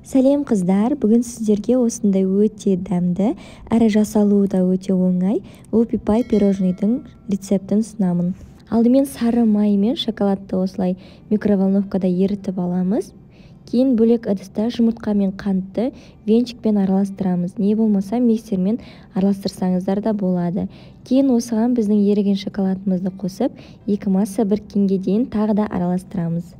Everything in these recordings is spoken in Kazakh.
Сәлем қыздар, бүгін сіздерге осындай өте дәмді, әрі жасалуы да өте оңай опипай пирожныйдың рецептін ұсынамын. Алдымен сары май мен шоколадты осылай микроволновкада ерітіп аламыз. Кейін бөлек ыдыста жұмыртқа мен қантты венчикпен араластырамыз. Не болмаса миксермен араластырсаңыздар да болады. Кейін осыған біздің еріген шоколадымызды қосып, екі масса біріккенге дейін тағы да араластырамыз.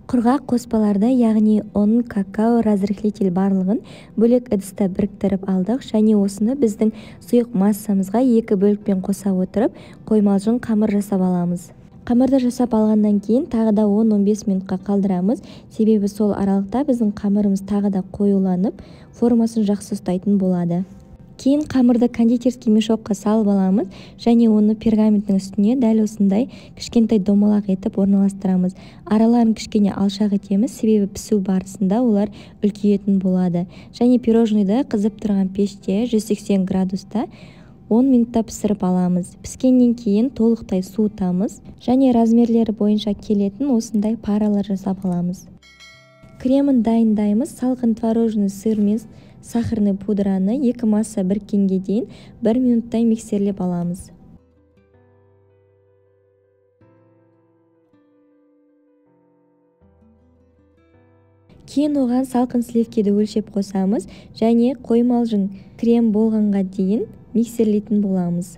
Құрғақ қоспаларды, яғни ұн, какао, разрыхлитель барлығын бөлек ыдыста біріктіріп алдық, және осыны біздің сұйық массамызға екі бөлікпен қоса отырып, қоймалжың қамыр жасап аламыз. Қамырды жасап алғаннан кейін тағы да 10-15 минутқа қалдырамыз, себебі сол аралықта біздің қамырымыз тағы да қоюланып, формасын жақсы ұстайтын болады. Кейін қамырды кондитерский мешокқа салып аламыз, және оны пергаменттің үстіне дәл осындай кішкентай домалақ етіп орналастырамыз. Араларын кішкене алшақ етеміз, себебі пісу барысында олар үлкейетін болады. Және пирожныйды қызып тұрған пеште 180 градуста 10 минутта пісіріп аламыз. Піскеннен кейін толықтай суытамыз, және размерлері бойынша келетін осындай паралар жасап аламыз. Кремін дайындаймыз. Салқын творожный сыр мен сахарный пудраны екі масса біріккенге дейін 1 минуттай миксерлеп аламыз. Кейін оған салқын сливкеді өлшеп қосамыз, және қоймалжың крем болғанға дейін миксерлейтін боламыз.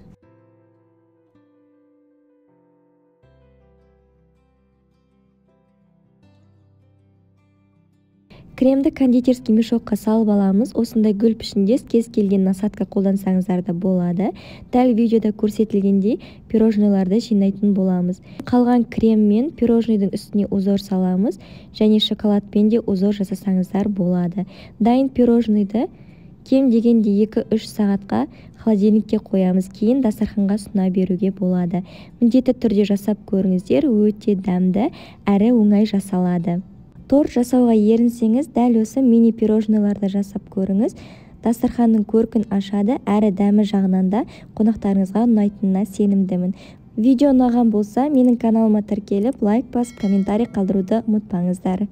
Кремді кондитерский мешокқа салып аламыз. Осындай гүл пішіндес кез келген насадка қолдансаңыздар да болады. Дәл видеода көрсетілгендей пирожныйларды жинайтын боламыз. Қалған креммен пирожныйдың үстіне узор саламыз, және шоколадпен де узор жасасаңыздар болады. Дайын пирожныйды кем дегенде 2-3 сағатқа холодильникке қоямыз, кейін дастарханға ұсына беруге болады. Міндетті түрде жасап көріңіздер, өте дәмді әрі оңай жасалады. Торт жасауға ерінсеңіз, дәл осы мини пирожныйларды жасап көріңіз. Дастарханның көркін ашады, әрі дәмі жағынан да қонақтарыңызға ұнайтынына сенімдімін. Видео ұнаған болса, менің каналыма тіркеліп, лайк басып, комментарий қалдыруды ұмытпаңыздар.